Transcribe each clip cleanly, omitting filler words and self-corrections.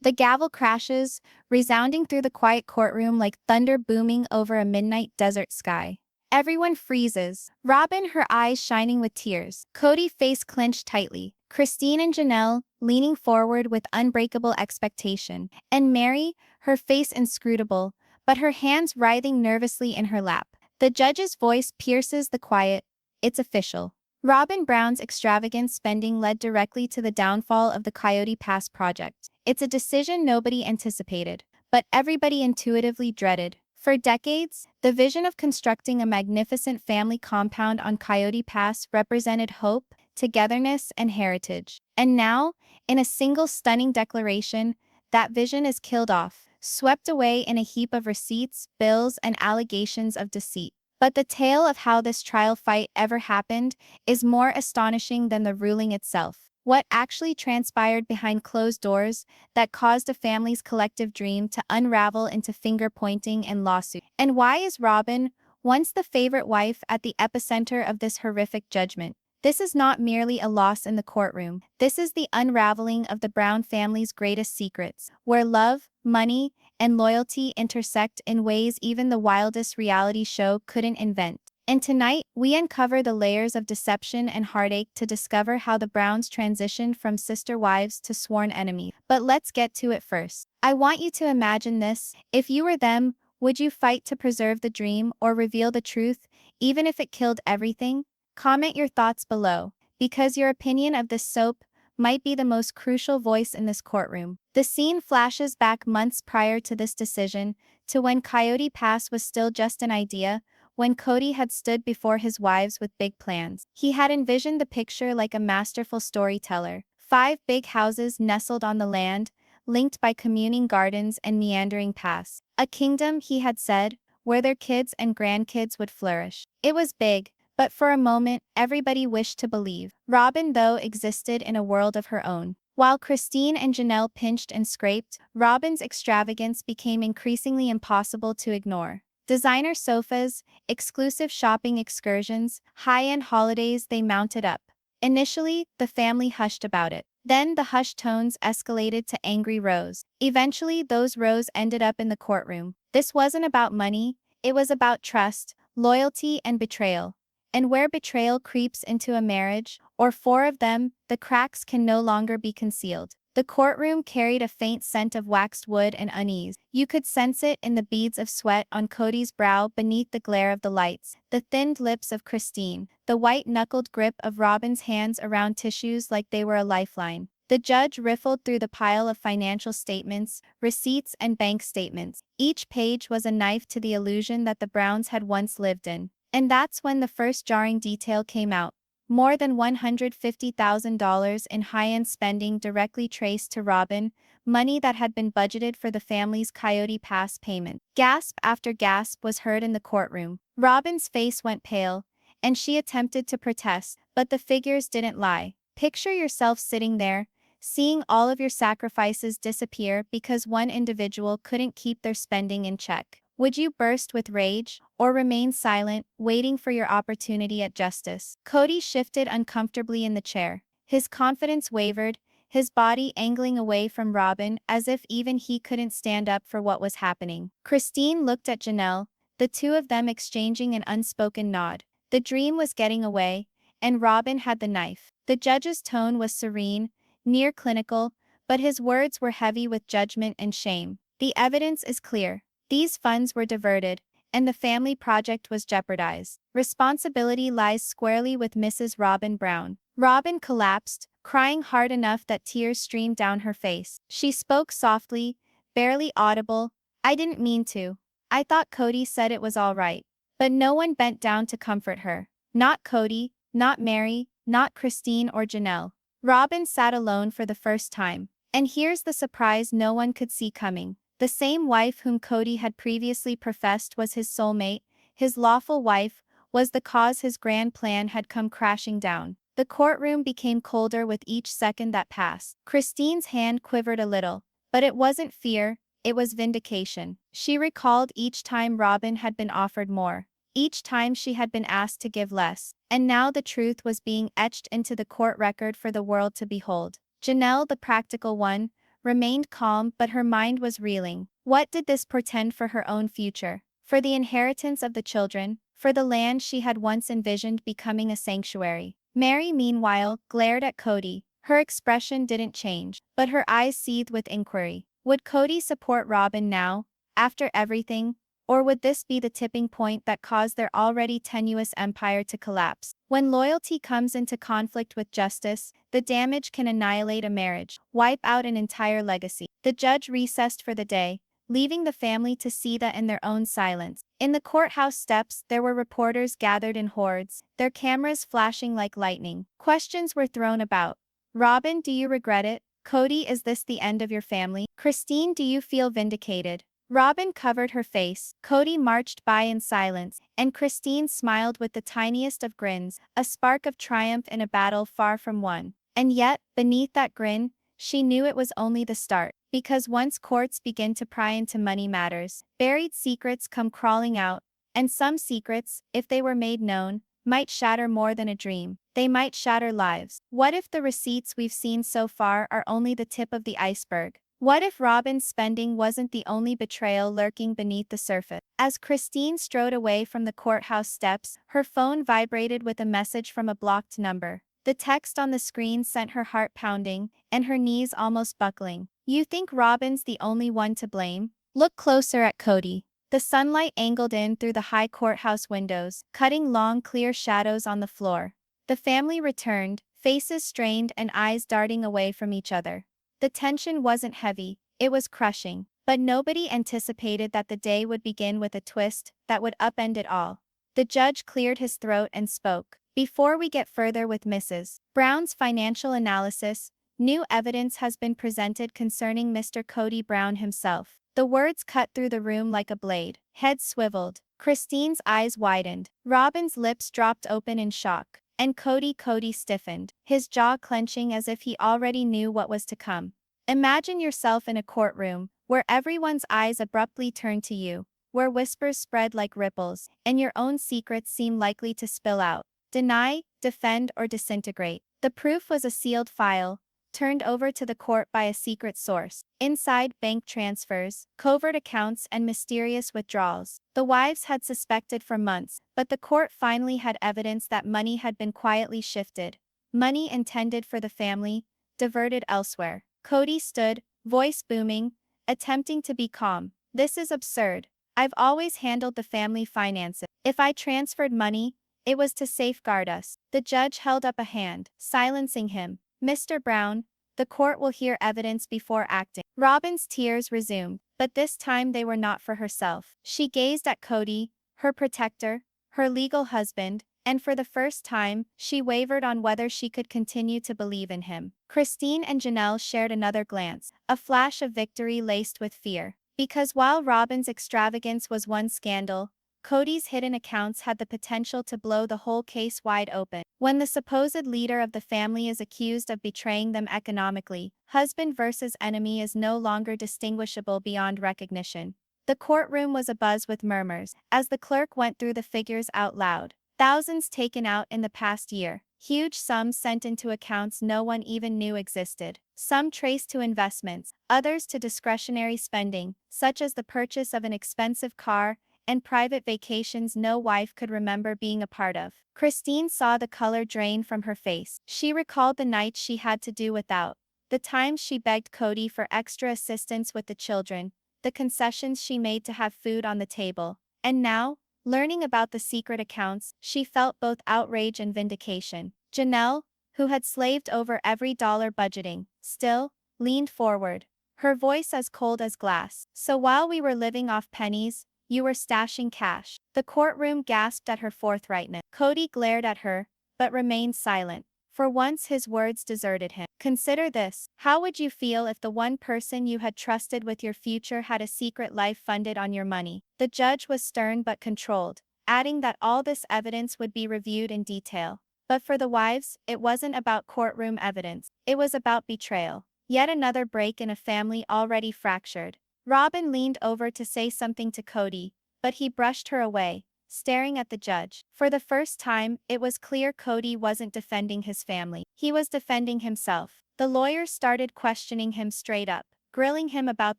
The gavel crashes, resounding through the quiet courtroom like thunder booming over a midnight desert sky. Everyone freezes. Robyn, her eyes shining with tears. Cody, face clenched tightly. Christine and Janelle, leaning forward with unbreakable expectation. And Meri, her face inscrutable, but her hands writhing nervously in her lap. The judge's voice pierces the quiet. It's official. Robyn Brown's extravagant spending led directly to the downfall of the Coyote Pass project. It's a decision nobody anticipated, but everybody intuitively dreaded. For decades, the vision of constructing a magnificent family compound on Coyote Pass represented hope, togetherness, and heritage. And now, in a single stunning declaration, that vision is killed off, swept away in a heap of receipts, bills, and allegations of deceit. But the tale of how this trial fight ever happened is more astonishing than the ruling itself. What actually transpired behind closed doors that caused a family's collective dream to unravel into finger-pointing and lawsuit? And why is Robyn, once the favorite wife, at the epicenter of this horrific judgment? This is not merely a loss in the courtroom. This is the unraveling of the Brown family's greatest secrets, where love, money, and loyalty intersect in ways even the wildest reality show couldn't invent. And tonight, we uncover the layers of deception and heartache to discover how the Browns transitioned from sister wives to sworn enemies. But let's get to it first. I want you to imagine this. If you were them, would you fight to preserve the dream or reveal the truth, even if it killed everything? Comment your thoughts below, because your opinion of this soap might be the most crucial voice in this courtroom. The scene flashes back months prior to this decision, to when Coyote Pass was still just an idea, when Cody had stood before his wives with big plans. He had envisioned the picture like a masterful storyteller. 5 big houses nestled on the land, linked by communing gardens and meandering paths. A kingdom, he had said, where their kids and grandkids would flourish. It was big, but for a moment, everybody wished to believe. Robyn, though, existed in a world of her own. While Christine and Janelle pinched and scraped, Robyn's extravagance became increasingly impossible to ignore. Designer sofas, exclusive shopping excursions, high-end holidays, they mounted up. Initially, the family hushed about it. Then the hushed tones escalated to angry rows. Eventually, those rows ended up in the courtroom. This wasn't about money, it was about trust, loyalty, and betrayal. And where betrayal creeps into a marriage, or 4 of them, the cracks can no longer be concealed. The courtroom carried a faint scent of waxed wood and unease. You could sense it in the beads of sweat on Cody's brow beneath the glare of the lights, the thinned lips of Christine, the white-knuckled grip of Robyn's hands around tissues like they were a lifeline. The judge riffled through the pile of financial statements, receipts, and bank statements. Each page was a knife to the illusion that the Browns had once lived in. And that's when the first jarring detail came out. More than $150,000 in high-end spending directly traced to Robyn, money that had been budgeted for the family's Coyote Pass payment. Gasp after gasp was heard in the courtroom. Robyn's face went pale, and she attempted to protest, but the figures didn't lie. Picture yourself sitting there, seeing all of your sacrifices disappear because one individual couldn't keep their spending in check. Would you burst with rage, or remain silent, waiting for your opportunity at justice? Cody shifted uncomfortably in the chair. His confidence wavered, his body angling away from Robyn as if even he couldn't stand up for what was happening. Christine looked at Janelle, the two of them exchanging an unspoken nod. The dream was getting away, and Robyn had the knife. The judge's tone was serene, near clinical, but his words were heavy with judgment and shame. The evidence is clear. These funds were diverted, and the family project was jeopardized. Responsibility lies squarely with Mrs. Robyn Brown. Robyn collapsed, crying hard enough that tears streamed down her face. She spoke softly, barely audible. "I didn't mean to. I thought Cody said it was all right." But no one bent down to comfort her. Not Cody, not Meri, not Christine or Janelle. Robyn sat alone for the first time. And here's the surprise no one could see coming. The same wife whom Cody had previously professed was his soulmate, his lawful wife, was the cause his grand plan had come crashing down. The courtroom became colder with each second that passed. Christine's hand quivered a little, but it wasn't fear, it was vindication. She recalled each time Robyn had been offered more, each time she had been asked to give less, and now the truth was being etched into the court record for the world to behold. Janelle, the practical one, remained calm, but her mind was reeling. What did this portend for her own future? For the inheritance of the children? For the land she had once envisioned becoming a sanctuary? Meri, meanwhile, glared at Cody. Her expression didn't change, but her eyes seethed with inquiry. Would Cody support Robyn now, after everything? Or would this be the tipping point that caused their already tenuous empire to collapse? When loyalty comes into conflict with justice, the damage can annihilate a marriage, wipe out an entire legacy. The judge recessed for the day, leaving the family to see that in their own silence. In the courthouse steps, there were reporters gathered in hordes, their cameras flashing like lightning. Questions were thrown about. Robyn, do you regret it? Cody, is this the end of your family? Christine, do you feel vindicated? Robyn covered her face, Cody marched by in silence, and Christine smiled with the tiniest of grins, a spark of triumph in a battle far from won. And yet, beneath that grin, she knew it was only the start. Because once courts begin to pry into money matters, buried secrets come crawling out, and some secrets, if they were made known, might shatter more than a dream. They might shatter lives. What if the receipts we've seen so far are only the tip of the iceberg? What if Robyn's spending wasn't the only betrayal lurking beneath the surface? As Christine strode away from the courthouse steps, her phone vibrated with a message from a blocked number. The text on the screen sent her heart pounding, and her knees almost buckling. You think Robyn's the only one to blame? Look closer at Cody. The sunlight angled in through the high courthouse windows, cutting long clear shadows on the floor. The family returned, faces strained and eyes darting away from each other. The tension wasn't heavy, it was crushing, but nobody anticipated that the day would begin with a twist that would upend it all. The judge cleared his throat and spoke. Before we get further with Mrs. Brown's financial analysis, new evidence has been presented concerning Mr. Cody Brown himself. The words cut through the room like a blade. Heads swiveled. Christine's eyes widened. Robyn's lips dropped open in shock. And Cody stiffened, his jaw clenching as if he already knew what was to come. Imagine yourself in a courtroom, where everyone's eyes abruptly turn to you, where whispers spread like ripples, and your own secrets seem likely to spill out. Deny, defend, or disintegrate. The proof was a sealed file, turned over to the court by a secret source. Inside, bank transfers, covert accounts, and mysterious withdrawals. The wives had suspected for months, but the court finally had evidence that money had been quietly shifted. Money intended for the family, diverted elsewhere. Cody stood, voice booming, attempting to be calm. This is absurd. I've always handled the family finances. If I transferred money, it was to safeguard us. The judge held up a hand, silencing him. Mr. Brown, the court will hear evidence before acting. Robyn's tears resumed, but this time they were not for herself. She gazed at Cody, her protector, her legal husband, and for the first time, she wavered on whether she could continue to believe in him. Christine and Janelle shared another glance, a flash of victory laced with fear. Because while Robyn's extravagance was one scandal, Cody's hidden accounts had the potential to blow the whole case wide open. When the supposed leader of the family is accused of betraying them economically, husband versus enemy is no longer distinguishable beyond recognition. The courtroom was abuzz with murmurs, as the clerk went through the figures out loud. Thousands taken out in the past year. Huge sums sent into accounts no one even knew existed. Some traced to investments, others to discretionary spending, such as the purchase of an expensive car and private vacations no wife could remember being a part of. Christine saw the color drain from her face. She recalled the nights she had to do without, the times she begged Cody for extra assistance with the children, the concessions she made to have food on the table. And now, learning about the secret accounts, she felt both outrage and vindication. Janelle, who had slaved over every dollar budgeting, still leaned forward, her voice as cold as glass. So while we were living off pennies, you were stashing cash. The courtroom gasped at her forthrightness. Cody glared at her, but remained silent. For once his words deserted him. Consider this. How would you feel if the one person you had trusted with your future had a secret life funded on your money? The judge was stern but controlled, adding that all this evidence would be reviewed in detail. But for the wives, it wasn't about courtroom evidence. It was about betrayal. Yet another break in a family already fractured. Robyn leaned over to say something to Cody, but he brushed her away, staring at the judge. For the first time, it was clear Cody wasn't defending his family. He was defending himself. The lawyers started questioning him straight up, grilling him about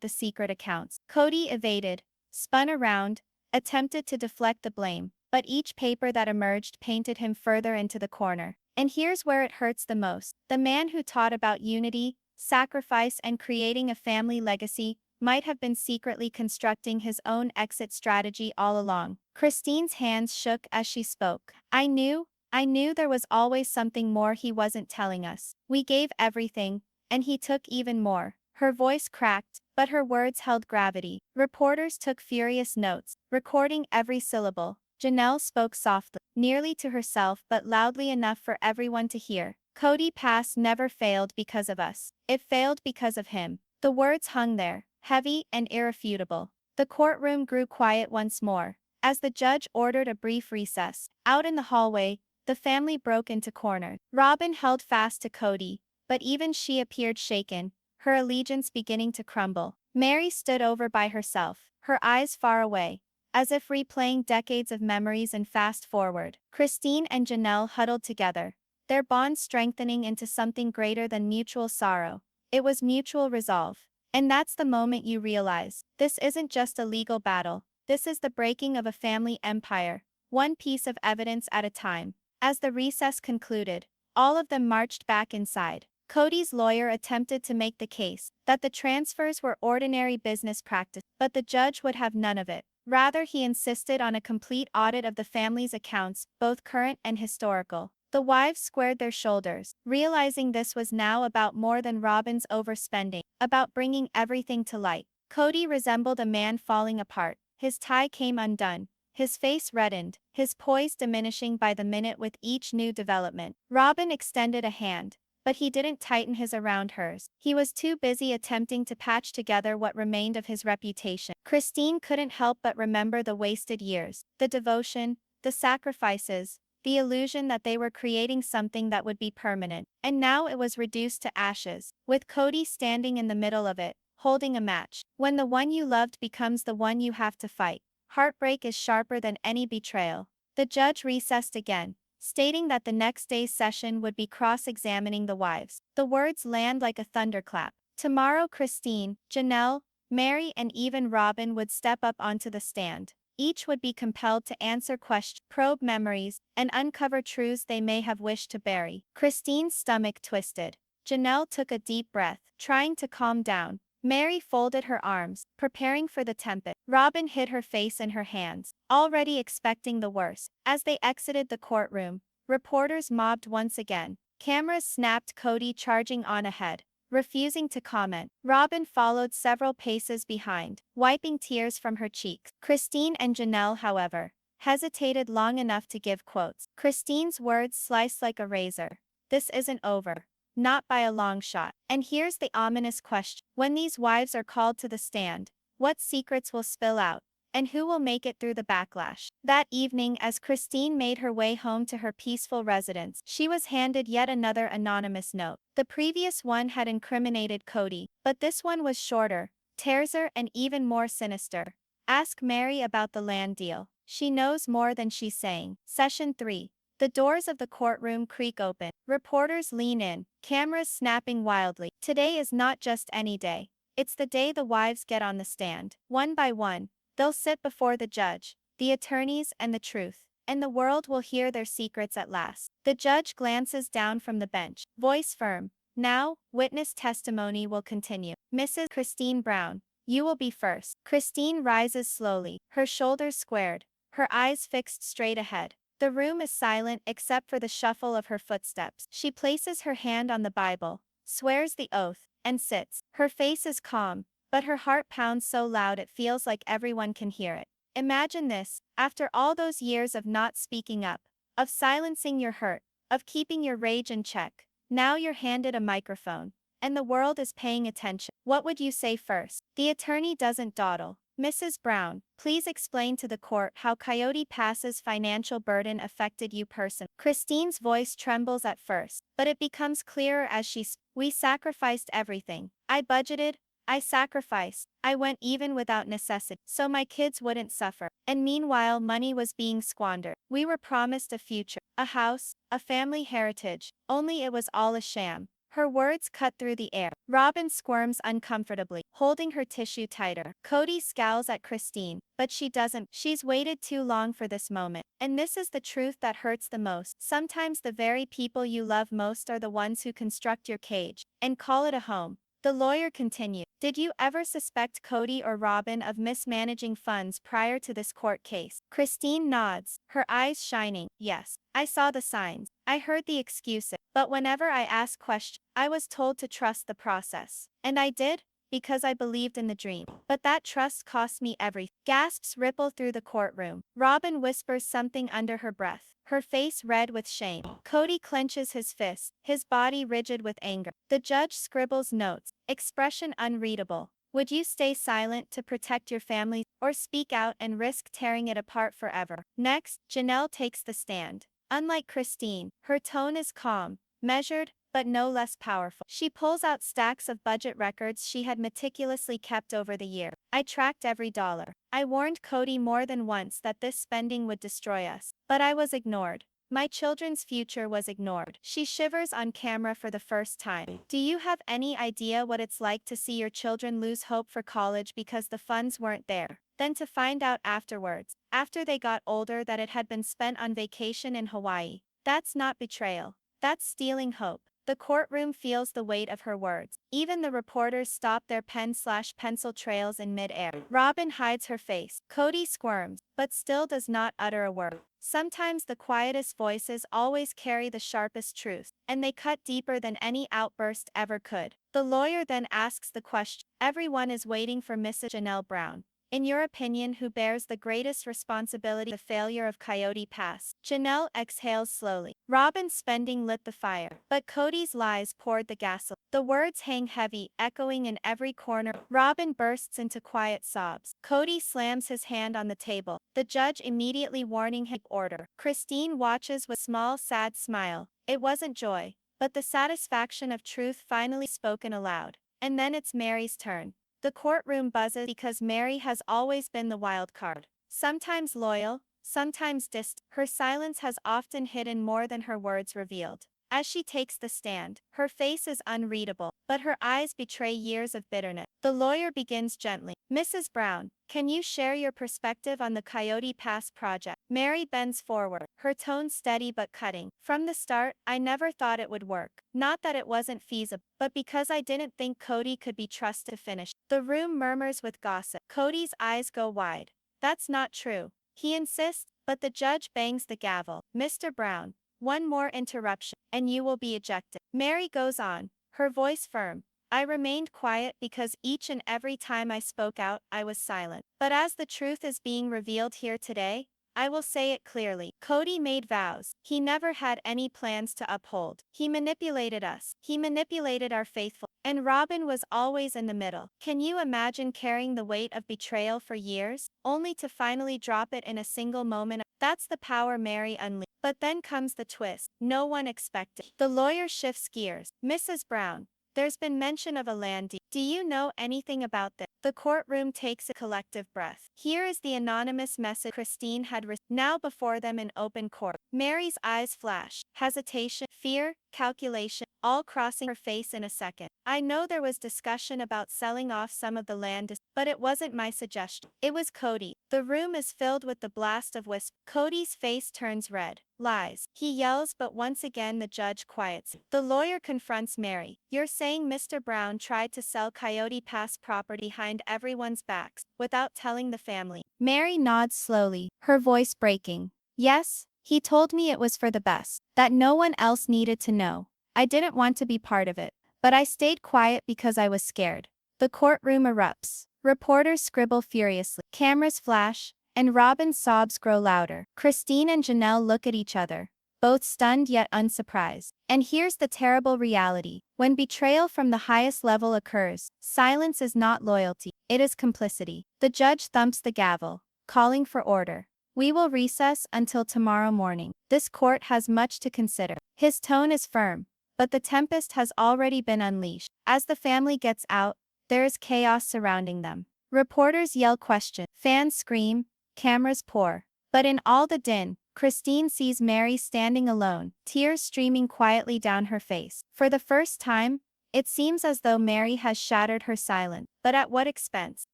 the secret accounts. Cody evaded, spun around, attempted to deflect the blame, but each paper that emerged painted him further into the corner. And here's where it hurts the most. The man who taught about unity, sacrifice, and creating a family legacy might have been secretly constructing his own exit strategy all along. Christine's hands shook as she spoke. I knew there was always something more he wasn't telling us. We gave everything, and he took even more. Her voice cracked, but her words held gravity. Reporters took furious notes, recording every syllable. Janelle spoke softly, nearly to herself but loudly enough for everyone to hear. Coyote Pass never failed because of us. It failed because of him. The words hung there, heavy and irrefutable. The courtroom grew quiet once more. As the judge ordered a brief recess, out in the hallway, the family broke into corners. Robyn held fast to Cody, but even she appeared shaken, her allegiance beginning to crumble. Meri stood over by herself, her eyes far away, as if replaying decades of memories and fast forward. Christine and Janelle huddled together, their bond strengthening into something greater than mutual sorrow. It was mutual resolve. And that's the moment you realize, this isn't just a legal battle, this is the breaking of a family empire, one piece of evidence at a time. As the recess concluded, all of them marched back inside. Cody's lawyer attempted to make the case that the transfers were ordinary business practice, but the judge would have none of it. Rather, he insisted on a complete audit of the family's accounts, both current and historical. The wives squared their shoulders, realizing this was now about more than Robyn's overspending, about bringing everything to light. Cody resembled a man falling apart. His tie came undone, his face reddened, his poise diminishing by the minute with each new development. Robyn extended a hand, but he didn't tighten his around hers. He was too busy attempting to patch together what remained of his reputation. Christine couldn't help but remember the wasted years, the devotion, the sacrifices, the illusion that they were creating something that would be permanent. And now it was reduced to ashes, with Cody standing in the middle of it, holding a match. When the one you loved becomes the one you have to fight, heartbreak is sharper than any betrayal. The judge recessed again, stating that the next day's session would be cross-examining the wives. The words land like a thunderclap. Tomorrow Christine, Janelle, Meri and even Robyn would step up onto the stand. Each would be compelled to answer questions, probe memories, and uncover truths they may have wished to bury. Christine's stomach twisted. Janelle took a deep breath, trying to calm down. Meri folded her arms, preparing for the tempest. Robyn hid her face in her hands, already expecting the worst. As they exited the courtroom, reporters mobbed once again. Cameras snapped, Cody charging on ahead, refusing to comment. Robyn followed several paces behind, wiping tears from her cheeks. Christine and Janelle, however, hesitated long enough to give quotes. Christine's words sliced like a razor. This isn't over. Not by a long shot. And here's the ominous question. When these wives are called to the stand, what secrets will spill out? And who will make it through the backlash? That evening, as Christine made her way home to her peaceful residence, she was handed yet another anonymous note. The previous one had incriminated Cody, but this one was shorter, terser, and even more sinister. Ask Meri about the land deal. She knows more than she's saying. Session 3. The doors of the courtroom creak open. Reporters lean in, cameras snapping wildly. Today is not just any day. It's the day the wives get on the stand. One by one, they'll sit before the judge, the attorneys, and the truth. And the world will hear their secrets at last. The judge glances down from the bench, voice firm. Now, witness testimony will continue. Mrs. Christine Brown, you will be first. Christine rises slowly, her shoulders squared, her eyes fixed straight ahead. The room is silent except for the shuffle of her footsteps. She places her hand on the Bible, swears the oath, and sits. Her face is calm, but her heart pounds so loud it feels like everyone can hear it. Imagine this, after all those years of not speaking up, of silencing your hurt, of keeping your rage in check, now you're handed a microphone, and the world is paying attention. What would you say first? The attorney doesn't dawdle. Mrs. Brown, please explain to the court how Coyote Pass's financial burden affected you personally. Christine's voice trembles at first, but it becomes clearer as she speaks. We sacrificed everything. I budgeted, I sacrificed, I went even without necessity, so my kids wouldn't suffer. and meanwhile money was being squandered. We were promised a future, a house, a family heritage, only it was all a sham. Her words cut through the air. Robyn squirms uncomfortably, holding her tissue tighter. Cody scowls at Christine, but she doesn't. She's waited too long for this moment. And this is the truth that hurts the most. Sometimes the very people you love most are the ones who construct your cage and call it a home. The lawyer continued. Did you ever suspect Cody or Robyn of mismanaging funds prior to this court case? Christine nods, her eyes shining. Yes, I saw the signs. I heard the excuses. But whenever I asked questions, I was told to trust the process. And I did, because I believed in the dream. But that trust cost me everything. Gasps ripple through the courtroom. Robyn whispers something under her breath, her face red with shame. Cody clenches his fist, his body rigid with anger. The judge scribbles notes, expression unreadable. Would you stay silent to protect your family, or speak out and risk tearing it apart forever? Next, Janelle takes the stand. Unlike Christine, her tone is calm, measured, but no less powerful. She pulls out stacks of budget records she had meticulously kept over the year. I tracked every dollar. I warned Cody more than once that this spending would destroy us, but I was ignored. My children's future was ignored. She shivers on camera for the first time. Do you have any idea what it's like to see your children lose hope for college because the funds weren't there? Then to find out afterwards, after they got older, that it had been spent on vacation in Hawaii. That's not betrayal. That's stealing hope. The courtroom feels the weight of her words. Even the reporters stop their pen/pencil trails in mid-air. Robyn hides her face. Cody squirms, but still does not utter a word. Sometimes the quietest voices always carry the sharpest truth, and they cut deeper than any outburst ever could. The lawyer then asks the question. Everyone is waiting for Mrs. Janelle Brown. In your opinion, who bears the greatest responsibility for the failure of Coyote Pass? Janelle exhales slowly. Robyn's spending lit the fire, but Cody's lies poured the gasoline. The words hang heavy, echoing in every corner. Robyn bursts into quiet sobs. Cody slams his hand on the table, the judge immediately warning him order. Christine watches with a small, sad smile. It wasn't joy, but the satisfaction of truth finally spoken aloud. And then it's Meri's turn. The courtroom buzzes because Meri has always been the wild card. Sometimes loyal, sometimes distant. Her silence has often hidden more than her words revealed. As she takes the stand, her face is unreadable, but her eyes betray years of bitterness. The lawyer begins gently. Mrs. Brown, can you share your perspective on the Coyote Pass project? Meri bends forward, her tone steady but cutting. From the start, I never thought it would work. Not that it wasn't feasible, but because I didn't think Cody could be trusted to finish. The room murmurs with gossip. Cody's eyes go wide. That's not true. He insists, but the judge bangs the gavel. Mr. Brown, one more interruption, and you will be ejected. Meri goes on, her voice firm. I remained quiet because each and every time I spoke out, I was silent. But as the truth is being revealed here today, I will say it clearly. Cody made vows he never had any plans to uphold. He manipulated us. He manipulated our faithful. And Robyn was always in the middle. Can you imagine carrying the weight of betrayal for years, only to finally drop it in a single moment? That's the power Meri unleashed. But then comes the twist no one expected. The lawyer shifts gears. Mrs. Brown, there's been mention of a land deal. Do you know anything about this? The courtroom takes a collective breath. Here is the anonymous message Christine had received, now before them in open court. Meri's eyes flash. Hesitation, fear, calculation, all crossing her face in a second. I know there was discussion about selling off some of the land, but it wasn't my suggestion. It was Cody. The room is filled with the blast of whispers. Cody's face turns red. Lies. He yells, but once again the judge quiets. The lawyer confronts Meri. You're saying Mr. Brown tried to sell Coyote Pass property behind everyone's backs, without telling the family? Meri nods slowly, her voice breaking. Yes, he told me it was for the best, that no one else needed to know. I didn't want to be part of it, but I stayed quiet because I was scared. The courtroom erupts. Reporters scribble furiously. Cameras flash, and Robyn's sobs grow louder. Christine and Janelle look at each other, both stunned yet unsurprised. And here's the terrible reality. When betrayal from the highest level occurs, silence is not loyalty, it is complicity. The judge thumps the gavel, calling for order. We will recess until tomorrow morning. This court has much to consider. His tone is firm, but the tempest has already been unleashed. As the family gets out, there is chaos surrounding them. Reporters yell questions. Fans scream. cameras pour. But in all the din, Christine sees Meri standing alone, tears streaming quietly down her face. For the first time, it seems as though Meri has shattered her silence, but at what expense?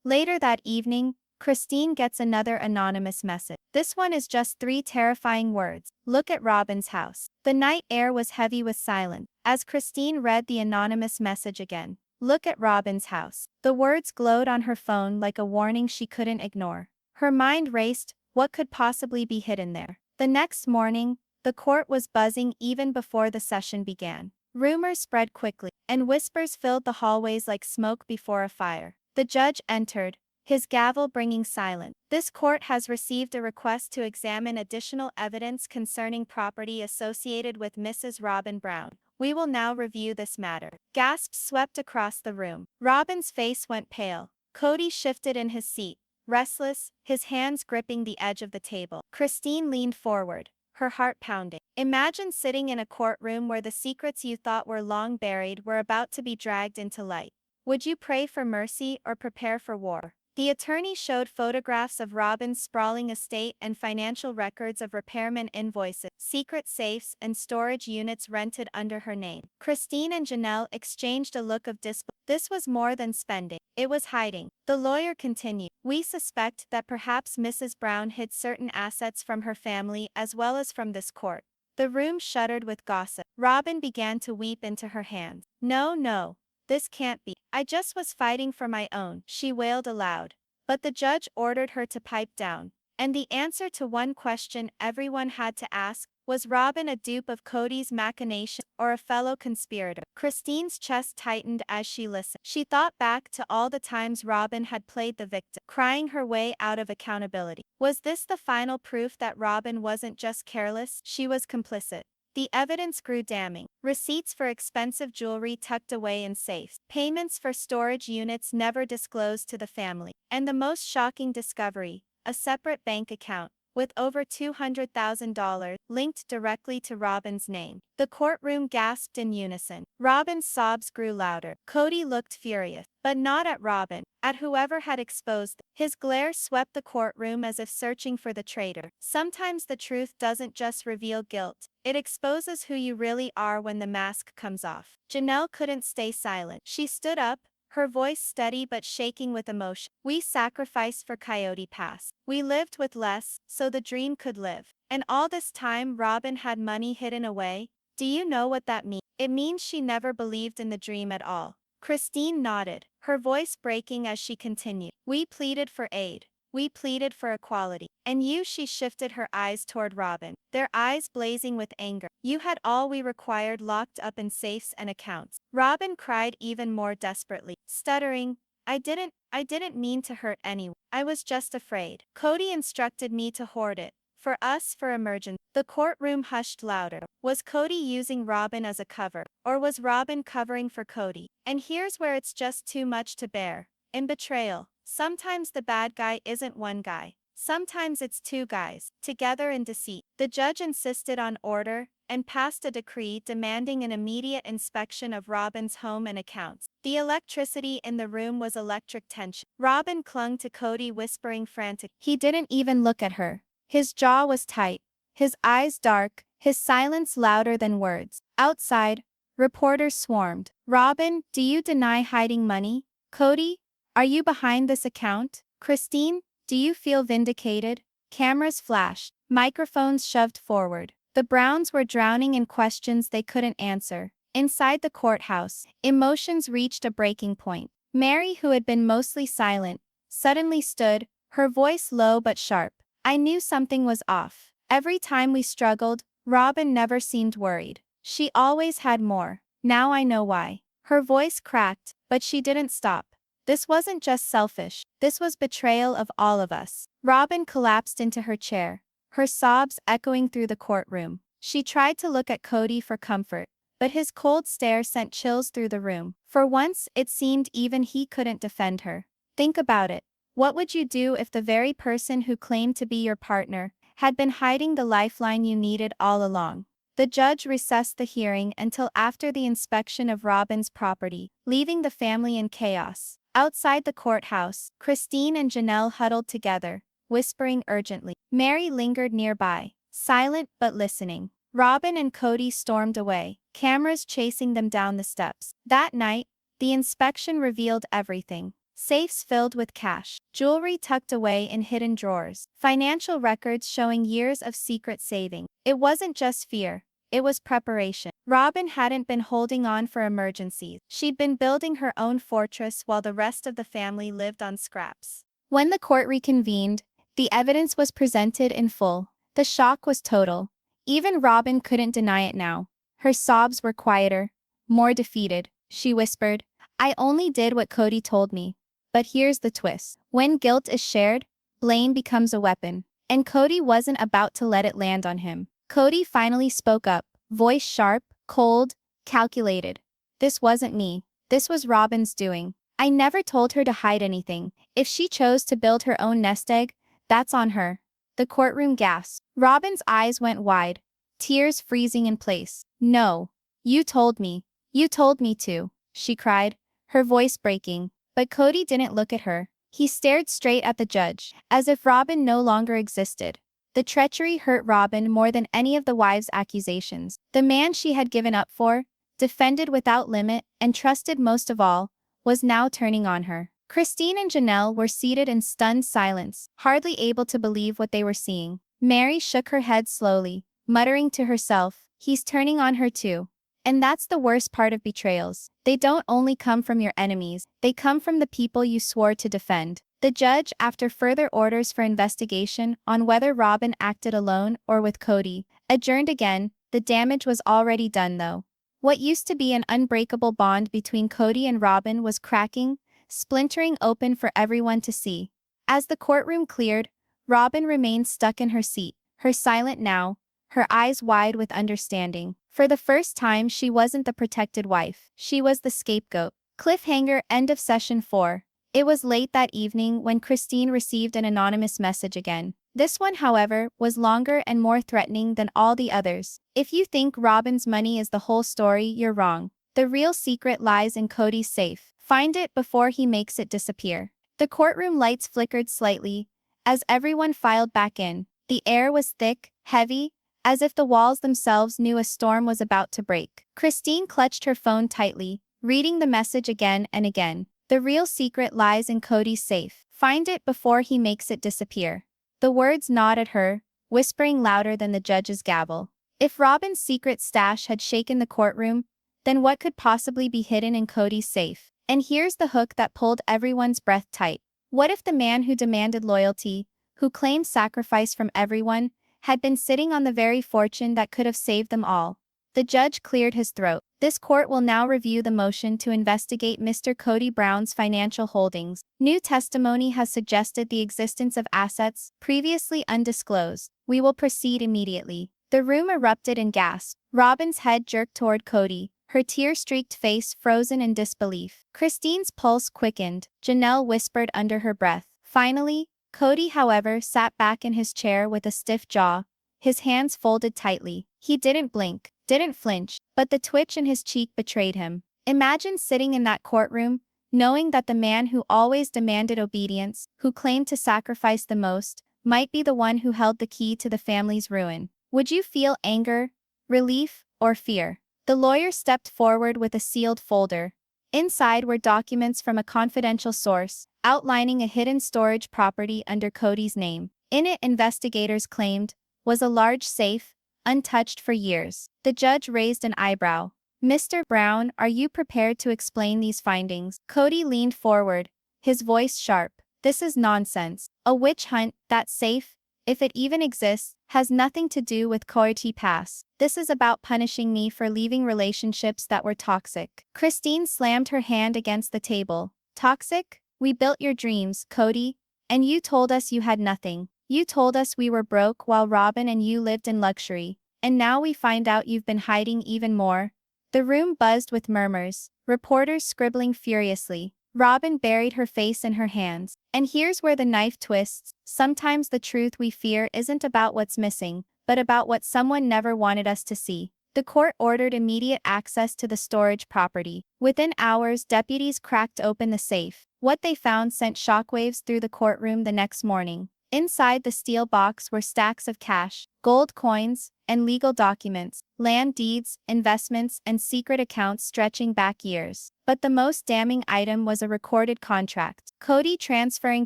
Later that evening, Christine gets another anonymous message. This one is just 3 terrifying words. Look at Robyn's house. The night air was heavy with silence. As Christine read the anonymous message again, look at Robyn's house. The words glowed on her phone like a warning she couldn't ignore. Her mind raced, what could possibly be hidden there? The next morning, the court was buzzing even before the session began. Rumors spread quickly, and whispers filled the hallways like smoke before a fire. The judge entered, his gavel bringing silence. This court has received a request to examine additional evidence concerning property associated with Mrs. Robyn Brown. We will now review this matter. Gasps swept across the room. Robyn's face went pale. Cody shifted in his seat, restless, his hands gripping the edge of the table. Christine leaned forward, her heart pounding. Imagine sitting in a courtroom where the secrets you thought were long buried were about to be dragged into light. Would you pray for mercy or prepare for war? The attorney showed photographs of Robyn's sprawling estate and financial records of repairman invoices, secret safes, and storage units rented under her name. Christine and Janelle exchanged a look of disbelief. This was more than spending, it was hiding. The lawyer continued, we suspect that perhaps Mrs. Brown hid certain assets from her family as well as from this court. The room shuddered with gossip. Robyn began to weep into her hands. No. This can't be. I just was fighting for my own, she wailed aloud. But the judge ordered her to pipe down. And the answer to one question everyone had to ask, was Robyn a dupe of Cody's machinations or a fellow conspirator? Christine's chest tightened as she listened. She thought back to all the times Robyn had played the victim, crying her way out of accountability. Was this the final proof that Robyn wasn't just careless, she was complicit? The evidence grew damning. Receipts for expensive jewelry tucked away in safes, payments for storage units never disclosed to the family, and the most shocking discovery, a separate bank account, with over $200,000 linked directly to Robyn's name. The courtroom gasped in unison. Robyn's sobs grew louder. Cody looked furious, but not at Robyn, at whoever had exposed them. His glare swept the courtroom as if searching for the traitor. Sometimes the truth doesn't just reveal guilt, it exposes who you really are when the mask comes off. Janelle couldn't stay silent. She stood up, her voice steady but shaking with emotion. We sacrificed for Coyote Pass. We lived with less, so the dream could live. And all this time Robyn had money hidden away? Do you know what that means? It means she never believed in the dream at all. Christine nodded, her voice breaking as she continued. We pleaded for aid. We pleaded for equality. And you, she shifted her eyes toward Robyn, their eyes blazing with anger. You had all we required locked up in safes and accounts. Robyn cried even more desperately, stuttering, I didn't mean to hurt anyone. I was just afraid. Cody instructed me to hoard it. For us, for emergency. The courtroom hushed louder. Was Cody using Robyn as a cover? Or was Robyn covering for Cody? And here's where it's just too much to bear. In Betrayal, sometimes the bad guy isn't one guy. Sometimes it's 2 guys, together in deceit. The judge insisted on order, and passed a decree demanding an immediate inspection of Robyn's home and accounts. The electricity in the room was electric tension. Robyn clung to Cody, whispering frantically. He didn't even look at her. His jaw was tight, his eyes dark, his silence louder than words. Outside, reporters swarmed. Robyn, do you deny hiding money? Cody, are you behind this account? Christine, do you feel vindicated? Cameras flashed, microphones shoved forward. The Browns were drowning in questions they couldn't answer. Inside the courthouse, emotions reached a breaking point. Meri, who had been mostly silent, suddenly stood, her voice low but sharp. I knew something was off. Every time we struggled, Robyn never seemed worried. She always had more. Now I know why. Her voice cracked, but she didn't stop. This wasn't just selfish, this was betrayal of all of us. Robyn collapsed into her chair, her sobs echoing through the courtroom. She tried to look at Cody for comfort, but his cold stare sent chills through the room. For once, it seemed even he couldn't defend her. Think about it. What would you do if the very person who claimed to be your partner had been hiding the lifeline you needed all along? The judge recessed the hearing until after the inspection of Robyn's property, leaving the family in chaos. Outside the courthouse, Christine and Janelle huddled together, whispering urgently. Meri lingered nearby, silent but listening. Robyn and Cody stormed away, cameras chasing them down the steps. That night, the inspection revealed everything. Safes filled with cash, jewelry tucked away in hidden drawers, financial records showing years of secret saving. It wasn't just fear, it was preparation. Robyn hadn't been holding on for emergencies. She'd been building her own fortress while the rest of the family lived on scraps. When the court reconvened, the evidence was presented in full. The shock was total. Even Robyn couldn't deny it now. Her sobs were quieter, more defeated. She whispered, "I only did what Cody told me. But here's the twist. When guilt is shared, blame becomes a weapon. And Cody wasn't about to let it land on him." Cody finally spoke up, voice sharp, cold, calculated. "This wasn't me. This was Robyn's doing. I never told her to hide anything. If she chose to build her own nest egg, that's on her." The courtroom gasped. Robyn's eyes went wide, tears freezing in place. "No. You told me. You told me to," she cried, her voice breaking. But Cody didn't look at her. He stared straight at the judge, as if Robyn no longer existed. The treachery hurt Robyn more than any of the wives' accusations. The man she had given up for, defended without limit, and trusted most of all, was now turning on her. Christine and Janelle were seated in stunned silence, hardly able to believe what they were seeing. Meri shook her head slowly, muttering to herself, "He's turning on her too." And that's the worst part of betrayals. They don't only come from your enemies, they come from the people you swore to defend. The judge, after further orders for investigation on whether Robyn acted alone or with Cody, adjourned again. The damage was already done though. What used to be an unbreakable bond between Cody and Robyn was cracking, splintering open for everyone to see. As the courtroom cleared, Robyn remained stuck in her seat, her silent now, her eyes wide with understanding. For the first time, she wasn't the protected wife. She was the scapegoat. Cliffhanger, end of session 4. It was late that evening when Christine received an anonymous message again. This one, however, was longer and more threatening than all the others. "If you think Robyn's money is the whole story, you're wrong. The real secret lies in Cody's safe. Find it before he makes it disappear." The courtroom lights flickered slightly as everyone filed back in. The air was thick, heavy, as if the walls themselves knew a storm was about to break. Christine clutched her phone tightly, reading the message again and again. "The real secret lies in Cody's safe. Find it before he makes it disappear." The words gnawed at her, whispering louder than the judge's gavel. If Robyn's secret stash had shaken the courtroom, then what could possibly be hidden in Cody's safe? And here's the hook that pulled everyone's breath tight. What if the man who demanded loyalty, who claimed sacrifice from everyone, had been sitting on the very fortune that could have saved them all? The judge cleared his throat. "This court will now review the motion to investigate Mr. Kody Brown's financial holdings. New testimony has suggested the existence of assets previously undisclosed. We will proceed immediately." The room erupted in gasps. Robyn's head jerked toward Cody, her tear-streaked face frozen in disbelief. Christine's pulse quickened. Janelle whispered under her breath, "Finally." Cody, however, sat back in his chair with a stiff jaw, his hands folded tightly. He didn't blink, didn't flinch, but the twitch in his cheek betrayed him. Imagine sitting in that courtroom, knowing that the man who always demanded obedience, who claimed to sacrifice the most, might be the one who held the key to the family's ruin. Would you feel anger, relief, or fear? The lawyer stepped forward with a sealed folder. Inside were documents from a confidential source, outlining a hidden storage property under Cody's name. In it, investigators claimed, was a large safe, untouched for years. The judge raised an eyebrow. "Mr. Brown, are you prepared to explain these findings?" Cody leaned forward, his voice sharp. "This is nonsense. A witch hunt, that safe, if it even exists, has nothing to do with Coyote Pass. This is about punishing me for leaving relationships that were toxic." Christine slammed her hand against the table. "Toxic? We built your dreams, Cody, and you told us you had nothing. You told us we were broke while Robyn and you lived in luxury, and now we find out you've been hiding even more." The room buzzed with murmurs, reporters scribbling furiously. Robyn buried her face in her hands. And here's where the knife twists. Sometimes the truth we fear isn't about what's missing, but about what someone never wanted us to see. The court ordered immediate access to the storage property. Within hours, deputies cracked open the safe. What they found sent shockwaves through the courtroom the next morning. Inside the steel box were stacks of cash, gold coins, and legal documents, land deeds, investments, and secret accounts stretching back years. But the most damning item was a recorded contract. Cody transferring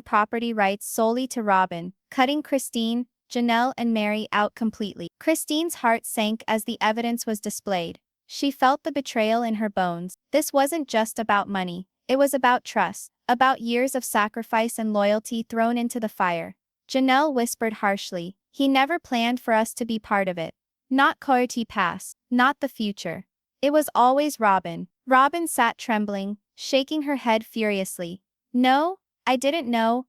property rights solely to Robyn, cutting Christine, Janelle, and Meri out completely. Christine's heart sank as the evidence was displayed. She felt the betrayal in her bones. This wasn't just about money. It was about trust, about years of sacrifice and loyalty thrown into the fire. Janelle whispered harshly, "He never planned for us to be part of it. Not Coyote Pass, not the future. It was always Robyn." Robyn sat trembling, shaking her head furiously. "No, I didn't know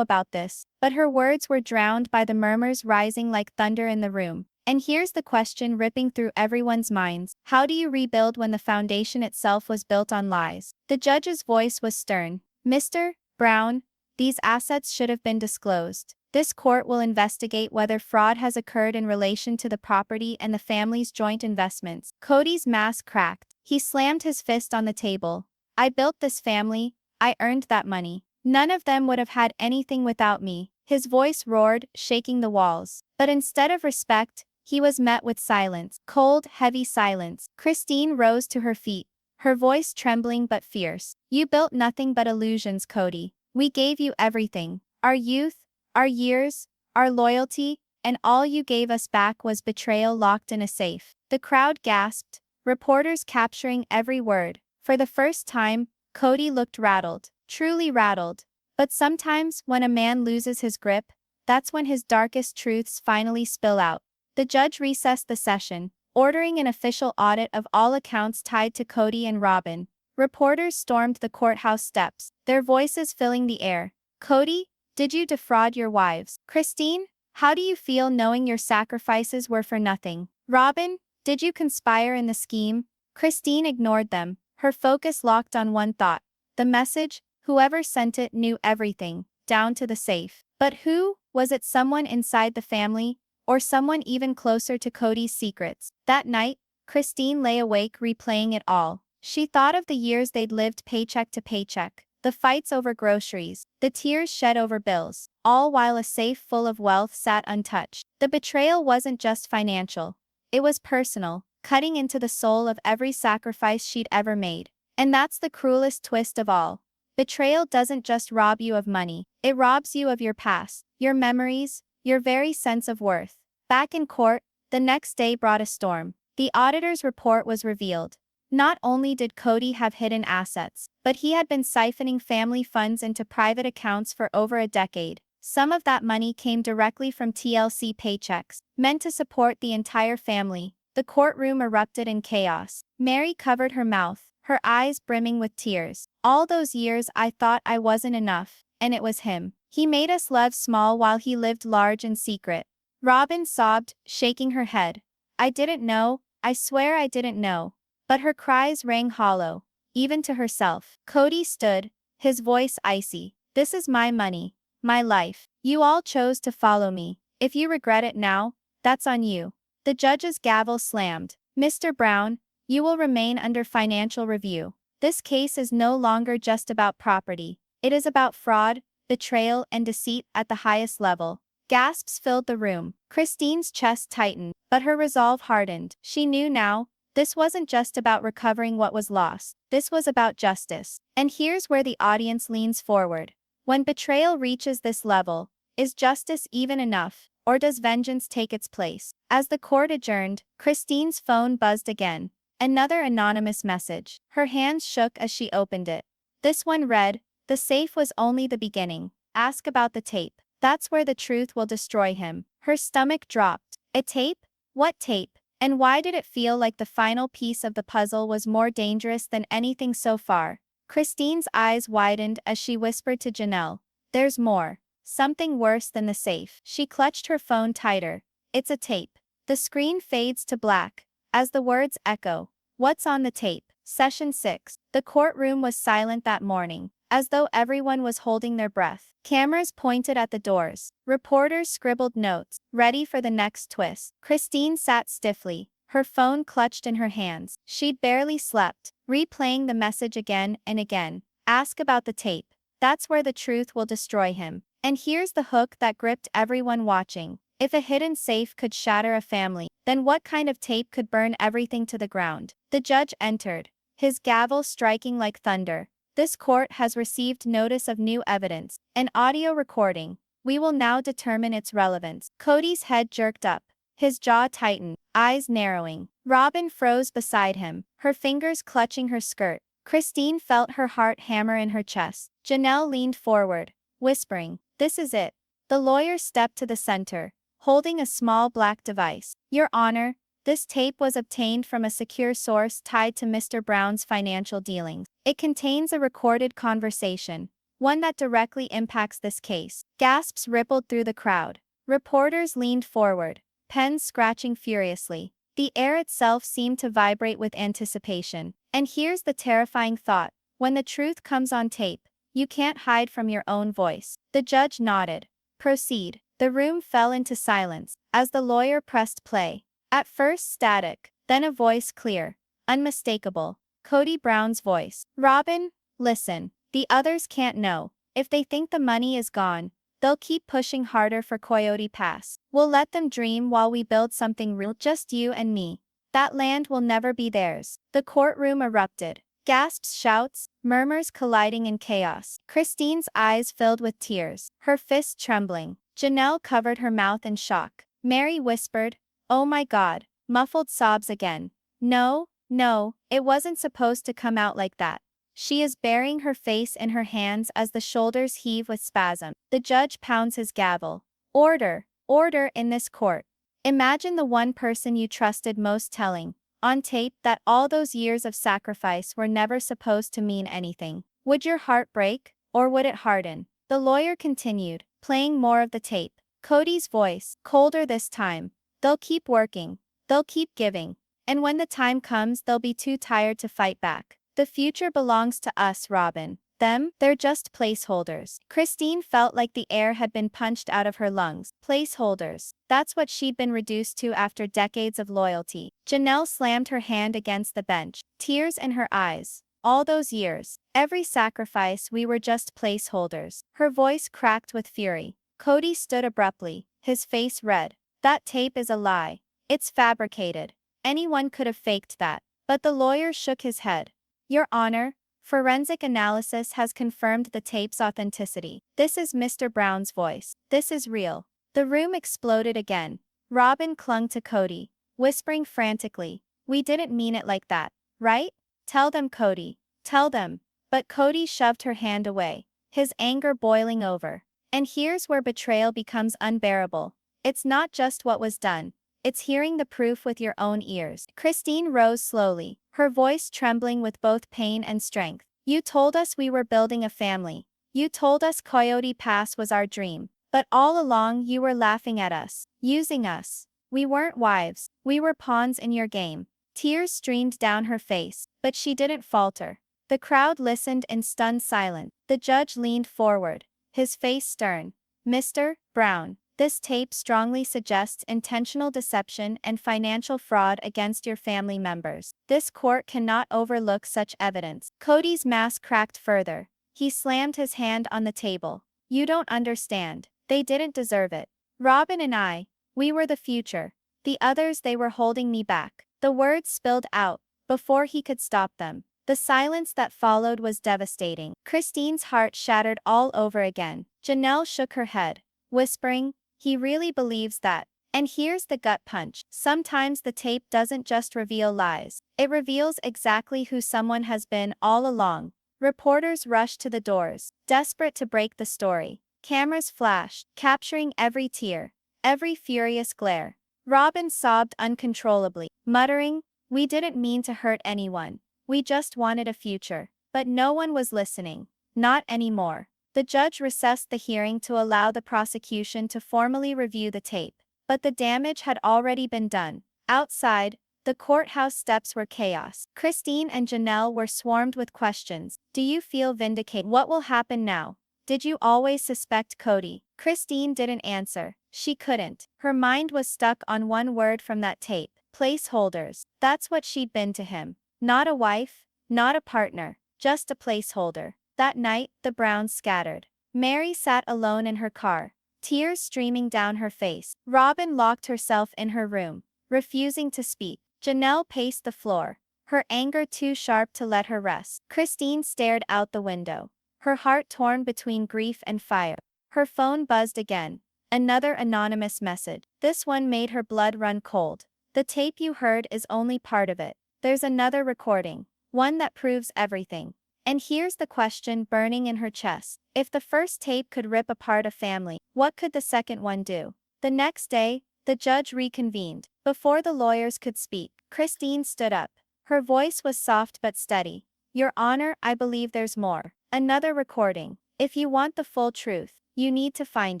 about this." But her words were drowned by the murmurs rising like thunder in the room. And here's the question ripping through everyone's minds. How do you rebuild when the foundation itself was built on lies? The judge's voice was stern. "Mr. Brown, these assets should have been disclosed. This court will investigate whether fraud has occurred in relation to the property and the family's joint investments." Cody's mask cracked. He slammed his fist on the table. "I built this family. I earned that money. None of them would have had anything without me." His voice roared, shaking the walls. But instead of respect, he was met with silence. Cold, heavy silence. Christine rose to her feet, her voice trembling but fierce. "You built nothing but illusions, Cody. We gave you everything. Our youth, our years, our loyalty, and all you gave us back was betrayal locked in a safe." The crowd gasped, reporters capturing every word. For the first time, Cody looked rattled, truly rattled. But sometimes, when a man loses his grip, that's when his darkest truths finally spill out. The judge recessed the session, ordering an official audit of all accounts tied to Cody and Robyn. Reporters stormed the courthouse steps, their voices filling the air. "Cody, did you defraud your wives? Christine, how do you feel knowing your sacrifices were for nothing? Robyn, did you conspire in the scheme?" Christine ignored them, her focus locked on one thought. The message, whoever sent it knew everything, down to the safe. But who? Was it someone inside the family? Or someone even closer to Cody's secrets? That night, Christine lay awake replaying it all. She thought of the years they'd lived paycheck to paycheck, the fights over groceries, the tears shed over bills, all while a safe full of wealth sat untouched. The betrayal wasn't just financial. It was personal, cutting into the soul of every sacrifice she'd ever made. And that's the cruelest twist of all. Betrayal doesn't just rob you of money, it robs you of your past, your memories, your very sense of worth. Back in court, the next day brought a storm. The auditor's report was revealed. Not only did Cody have hidden assets, but he had been siphoning family funds into private accounts for over a decade. Some of that money came directly from TLC paychecks, meant to support the entire family. The courtroom erupted in chaos. Meri covered her mouth, her eyes brimming with tears. "All those years I thought I wasn't enough, and it was him. He made us love small while he lived large in secret." Robyn sobbed, shaking her head. "I didn't know, I swear I didn't know." But her cries rang hollow, even to herself. Cody stood, his voice icy. "This is my money, my life. You all chose to follow me. If you regret it now, that's on you." The judge's gavel slammed. "Mr. Brown, you will remain under financial review. This case is no longer just about property. It is about fraud, betrayal, and deceit at the highest level." Gasps filled the room. Christine's chest tightened, but her resolve hardened. She knew now, this wasn't just about recovering what was lost. This was about justice. And here's where the audience leans forward. When betrayal reaches this level, is justice even enough, or does vengeance take its place? As the court adjourned, Christine's phone buzzed again. Another anonymous message. Her hands shook as she opened it. This one read, "The safe was only the beginning. Ask about the tape. That's where the truth will destroy him." Her stomach dropped. A tape? What tape? And why did it feel like the final piece of the puzzle was more dangerous than anything so far? Christine's eyes widened as she whispered to Janelle, "There's more. Something worse than the safe." She clutched her phone tighter. "It's a tape." The screen fades to black, as the words echo. What's on the tape? Session 6. The courtroom was silent that morning, as though everyone was holding their breath. Cameras pointed at the doors. Reporters scribbled notes, ready for the next twist. Christine sat stiffly, her phone clutched in her hands. She'd barely slept, replaying the message again and again. "Ask about the tape. That's where the truth will destroy him." And here's the hook that gripped everyone watching. If a hidden safe could shatter a family, then what kind of tape could burn everything to the ground? The judge entered, his gavel striking like thunder. This court has received notice of new evidence, an audio recording. We will now determine its relevance. Cody's head jerked up, his jaw tightened, eyes narrowing. Robyn froze beside him, her fingers clutching her skirt. Christine felt her heart hammer in her chest. Janelle leaned forward, whispering, "This is it." The lawyer stepped to the center, holding a small black device. "Your Honor, this tape was obtained from a secure source tied to Mr. Brown's financial dealings. It contains a recorded conversation, one that directly impacts this case." Gasps rippled through the crowd. Reporters leaned forward, pens scratching furiously. The air itself seemed to vibrate with anticipation. And here's the terrifying thought: when the truth comes on tape, you can't hide from your own voice. The judge nodded. "Proceed." The room fell into silence as the lawyer pressed play. At first static, then a voice clear, unmistakable. Cody Brown's voice. "Robyn, listen. The others can't know. If they think the money is gone, they'll keep pushing harder for Coyote Pass. We'll let them dream while we build something real, just you and me. That land will never be theirs." The courtroom erupted. Gasps, shouts, murmurs colliding in chaos. Christine's eyes filled with tears, her fists trembling. Janelle covered her mouth in shock. Meri whispered, "Oh my God," muffled sobs again. "No, no, it wasn't supposed to come out like that." She is burying her face in her hands as the shoulders heave with spasm. The judge pounds his gavel. "Order, order in this court." Imagine the one person you trusted most telling, on tape, that all those years of sacrifice were never supposed to mean anything. Would your heart break, or would it harden? The lawyer continued, playing more of the tape. Cody's voice, colder this time. "They'll keep working. They'll keep giving. And when the time comes, they'll be too tired to fight back. The future belongs to us, Robyn. Them, they're just placeholders." Christine felt like the air had been punched out of her lungs. Placeholders. That's what she'd been reduced to after decades of loyalty. Janelle slammed her hand against the bench, tears in her eyes. "All those years, every sacrifice, we were just placeholders." Her voice cracked with fury. Cody stood abruptly, his face red. "That tape is a lie. It's fabricated. Anyone could have faked that." But the lawyer shook his head. "Your Honor, forensic analysis has confirmed the tape's authenticity. This is Mr. Brown's voice. This is real." The room exploded again. Robyn clung to Cody, whispering frantically, "We didn't mean it like that, right? Tell them, Cody. Tell them." But Cody shoved her hand away, his anger boiling over. And here's where betrayal becomes unbearable. It's not just what was done. It's hearing the proof with your own ears. Christine rose slowly, her voice trembling with both pain and strength. "You told us we were building a family. You told us Coyote Pass was our dream. But all along you were laughing at us, using us. We weren't wives, we were pawns in your game." Tears streamed down her face, but she didn't falter. The crowd listened in stunned silence. The judge leaned forward, his face stern. "Mr. Brown, this tape strongly suggests intentional deception and financial fraud against your family members. This court cannot overlook such evidence." Cody's mask cracked further. He slammed his hand on the table. "You don't understand. They didn't deserve it. Robyn and I, we were the future. The others, they were holding me back." The words spilled out before he could stop them. The silence that followed was devastating. Christine's heart shattered all over again. Janelle shook her head, whispering, "He really believes that." And here's the gut punch. Sometimes the tape doesn't just reveal lies. It reveals exactly who someone has been all along. Reporters rushed to the doors, desperate to break the story. Cameras flashed, capturing every tear, every furious glare. Robyn sobbed uncontrollably, muttering, "We didn't mean to hurt anyone. We just wanted a future." But no one was listening. Not anymore. The judge recessed the hearing to allow the prosecution to formally review the tape. But the damage had already been done. Outside, the courthouse steps were chaos. Christine and Janelle were swarmed with questions. "Do you feel vindicated? What will happen now? Did you always suspect Cody?" Christine didn't answer. She couldn't. Her mind was stuck on one word from that tape. Placeholders. That's what she'd been to him. Not a wife, not a partner, just a placeholder. That night, the Browns scattered. Meri sat alone in her car, tears streaming down her face. Robyn locked herself in her room, refusing to speak. Janelle paced the floor, her anger too sharp to let her rest. Christine stared out the window, her heart torn between grief and fire. Her phone buzzed again. Another anonymous message. This one made her blood run cold. The tape you heard is only part of it. There's another recording, one that proves everything. And here's the question burning in her chest. If the first tape could rip apart a family, what could the second one do? The next day, the judge reconvened. Before the lawyers could speak, Christine stood up. Her voice was soft but steady. Your Honor, I believe there's more. Another recording. If you want the full truth, you need to find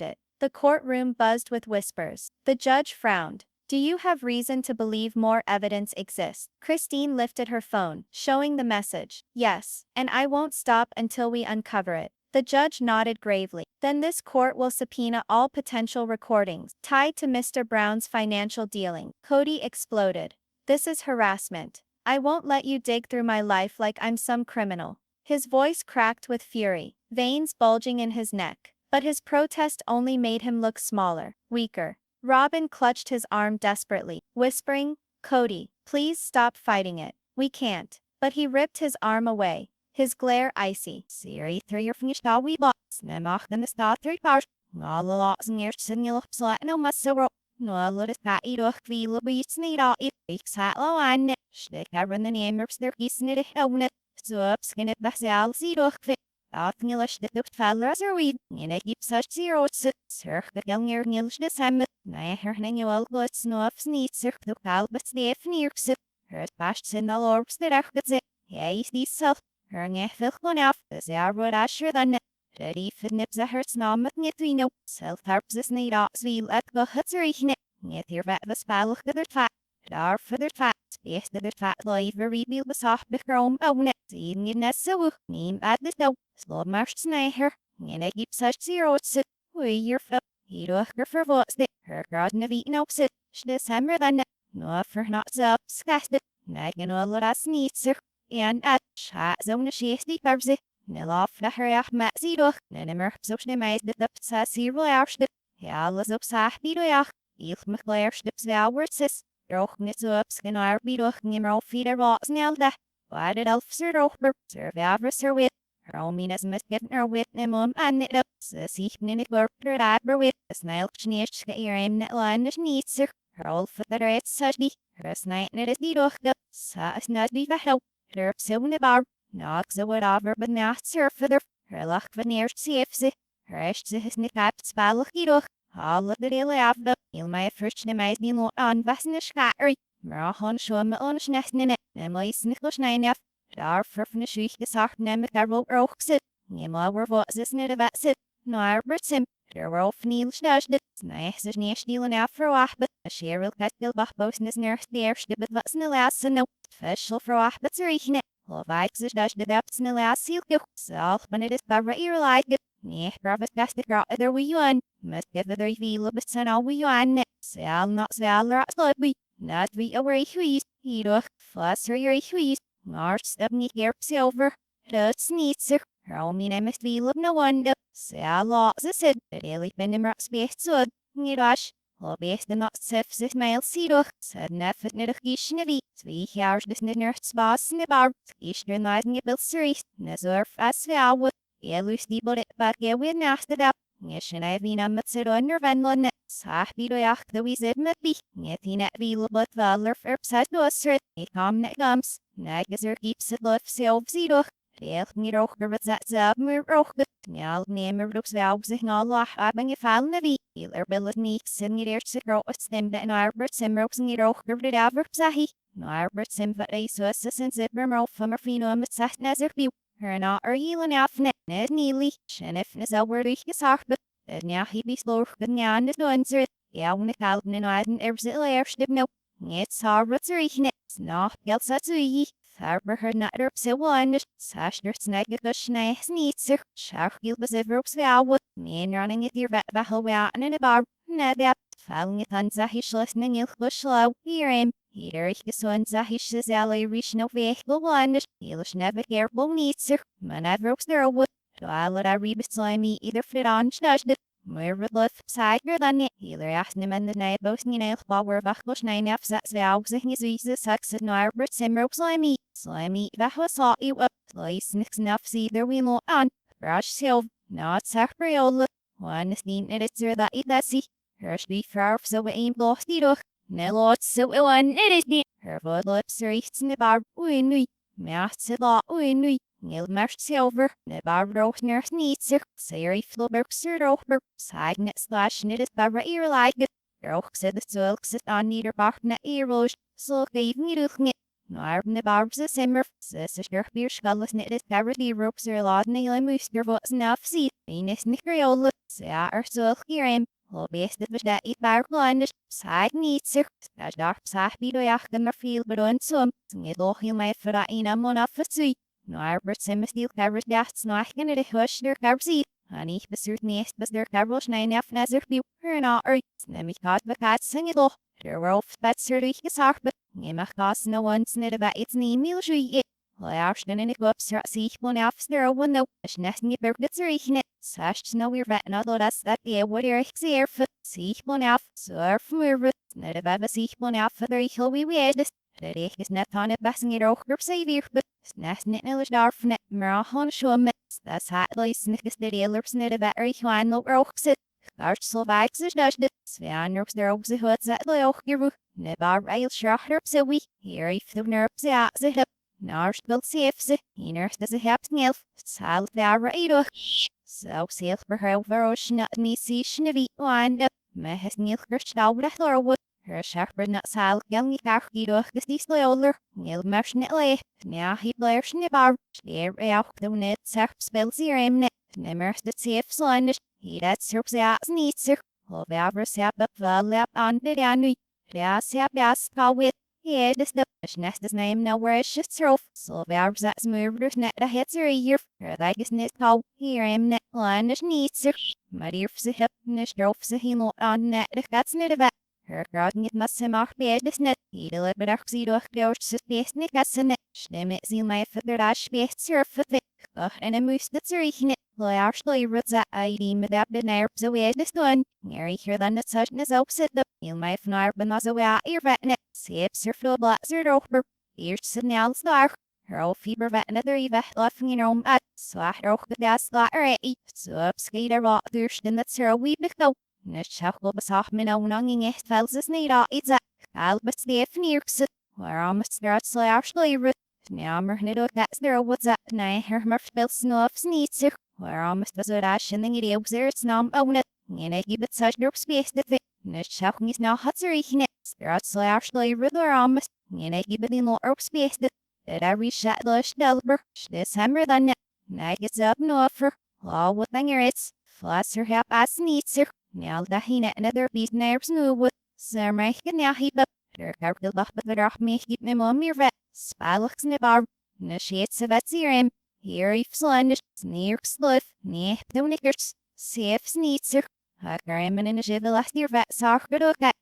it. The courtroom buzzed with whispers. The judge frowned. Do you have reason to believe more evidence exists? Christine lifted her phone, showing the message. Yes, and I won't stop until we uncover it. The judge nodded gravely. Then this court will subpoena all potential recordings tied to Mr. Brown's financial dealing. Cody exploded. This is harassment. I won't let you dig through my life like I'm some criminal. His voice cracked with fury, veins bulging in his neck. But his protest only made him look smaller, weaker. Robyn clutched his arm desperately, whispering, Cody, please stop fighting it. We can't. But he ripped his arm away, his glare icy. Siri, through your finish now we box. Nemach than the start 3 parts. All the lots in your signal, slat no muscle. No, let us pat eat off, feel a beats need all it. Sat low on it. Stick everyone the name of their piece in it, own it. So up skin it, that's all see off fit. Afnilash the fellers are weed, in a heap such zeros, sir, the younger Nilsh the Sam, nay, her hanging all good snuffs needs, sir, the palbus the nears it, her bashed in the orbs that are good, yes, these self, her neffil one off, as they are what asher than it. Ready for nips a hertz nom at nitwino, self harps is need ox wheel at go huts rechne, net your vat the spell of the fat. Daar for the fat, space the fat live very real besocht the chrome own it, seeing in that so, name at the dough, slow march sniher, and a heap such zeros, we your foot, he do her for what's the, her garden of eating opposite, this hammer than it, no for not so, scattered, nagging all of us needs her, and at shot zone of shasty purse, nil off the her ach mat zero, and a merp so she made the sassy royarst, yeah, was up sahby doyach, ich McClare stips valwerts. Droch niet op skin arbie doch nimmer op wieder was nelde. Waar het elfser roper, servavers wit. Rominas met get er wit nemom an it up. Ze zich niet worper aber wit. Snail kniest ge eer net landes niet zich. Rolf de red suddy. Resnight net is die doch de. Sa is net die verhelp. Derp zo'n bar. Nog zo wat over but nacht surfer. Lach wanneer ze ze. Recht ze is niet uit spallig doch. Alle de hele avond, il mij first de meid die lot aan was in de schaar. Maar han schon me ons nest in het, en mij is niet los nein af. Daar verfen de schuich gezacht neem ik daar wel ook zit. Niemand waar wat is niet de wet zit. Nou Albert Sim, der wolf niel stas dit. Nee, ze is niet stielen af verwacht, a sheer wil kat wil bachboos is nergens de eerste, but wat snel laatste nou. Special verwacht, but ze riechen het. Of ik ze stas de depth snel laatste ziel koek. Zelf, maar het is barra eer like it. Nee, braaf het beste graag er we joan. Met give er veel op het zijn al we joan net. Zal not zal er als we. Not we over a huis. Hier doch, vast er a huis. Maar step niet hier silver. Dat is niet zich. Hou me neem het veel op no wonder. Zal laat ze zit. Het eerlijk ben hem raps beest zo. Niet als. Al beest de not sef zich mijl zie doch. Zet nef het niet giesne wie. 2 jaar dus niet nergens baas in de bar. Giesne nooit niet bil series. Nezorf as we ouwe. Elus die bod het bak je weer naast de dap. Nishin I vina met zit onder van Sah bidoyach de we zit met bi. Niet in het wiel but valer verpzet dosser. Ik kom net gams. Neges er keeps het lof zelf zie doch. Reelt niet roger wat zet zelf meer roger. Njal nemer roep zelf zich na lach abben gefallen wie. Heel er billet niet zin niet eerst zich rood stemde en Albert Sim rook niet roger de daver pzahi. Albert Sim wat hij zo is en zit meer rood van fino met zegt nezer biw. Her na hielen af net neely, shenif is alweer durchgesagt, het ja hibis loog de njan is doenzer, jouw ne kalten en aiden erbzil eerst no, niet saar wat zerichne, snach geld zat zui, farber her na erp se wanders, sashner snagget de schnee sneetzer, schach gil beziver op zwouwe, meen running it hier wehel waten in a bar, net falling it on zahischles ningil bushlow, hier hier ich gesund zahisch is alle risch no wechel wanders, hielisch never careful neetzer, man adverbs there wood. Dwyle a rebus slimy either fit on snushed. More left side than it. Healer asked him in the night both nail power of Achbush 9 F sets valves and his visa sucks at Norbert Simmer slimy. Slimy that was saw you up. Slice nicks enough see there we low on. Brush silv, not sacriola. One is neat it's that it that see. Hirsch be far so we ain't lost it. No lot so one it is neat. Her foot lips reached in the bar. We knew. Masts a lot we knew. Neil Marsh Silver, Nebar Nurse Needs, Sari Flubberxer over, side net slash knit barra ear like it. Roch said the silks at on neither barkna earloge, so gave me looking it. Noir Nebarbs a simmer, says your beer scullis knitted parody ropes or lod nail and mooster what's enough see. Venus Nicriola, say our silk here him. Lobbyist was that it bar blundish, side needs her, as dark side be doyak them a field but on some, snidle he might for that in a mon off a suit. Norbert Simmersteel covers dachts nachten in de hush der covers Honey, besuurt neest bes der covers 9 F nazar be herna Snemmig kat bekat sing it doch. Der wolf spetser durch gesagt, nemach gas no once net about its name mil shui it. Laarsten in ik ups sich bon afs der window. Es nesten je bergets rechnet. Sascht no wir vet no das that the what er exerf. Sich bon af, surf murre. Net about sich bon af der ich we wedes. Der ich is net on it passing it over savior. Snas net nillish darfnet, merahon shum, that's hat lace snickes the dealers net a battery wine no roxit. Arch so bikes is dushed, Svannerps there oaks the hoods at the okiru, nebar rail shracher so we, here if the nerves at the hip. Nars built safes, he nursed as a hap snail, sal there right. So sail for her over ocean at me see snivy wind up, mehes nil kirst out at Lorwood. Her sharper not sal young carky doch is die slower, nil marsh net lay, now he blares nibar, stare out the net sarp spells your aim net, nimmers that safe slundish, he that serps out needs her, of ever sap up the lap on the danu, there sap as call with, he is the nest is name nowhere is just rough, so verbs that's movers net a hits her ear, her like is net call, here aim net landish needs her, muddy for hip, nish drove the heel on net if that's net a her graden it must hem auch bedes net, edele bedacht sie durch deutsches Besen gassen, stimme sie mei für das Spät surfe, ach eine müsste zurechnen, largely roots at ID mit ab den nerves so wedes done, Meri hier dann das such opposite the, il mei fnar ben as away ihr vetnet, sep surflo blazer over, eerst signal stark, her old fever vetnet der ive laughing in home at, swach auch the das la so upskater rot dursten that sir we go. Nishachel besach min onanging echt felses neda itza. Albert Stefan Irkse, where almost starts largely root. Nammer nido that's there what's that nay her murfbel snuff sneetzer, where almost as a dash in the idea observes nam own it. In a give it such derp space that the Nishachel is now hutzerichnet. Starts largely root or almost. In a give it in more space that I reach that lush delber. This hammer than it. Night gets up no offer. All with anger it's. Flasser hap as sneetzer. Now that he net another piece nerves new with Sir Mike now he up der carpel bach but the rock me keep me mom your vet spalux nebar na shades of etzirem here if slundish sneer sluff ne donikers safe sneetzer hacker in a shiv last year vet sock good okay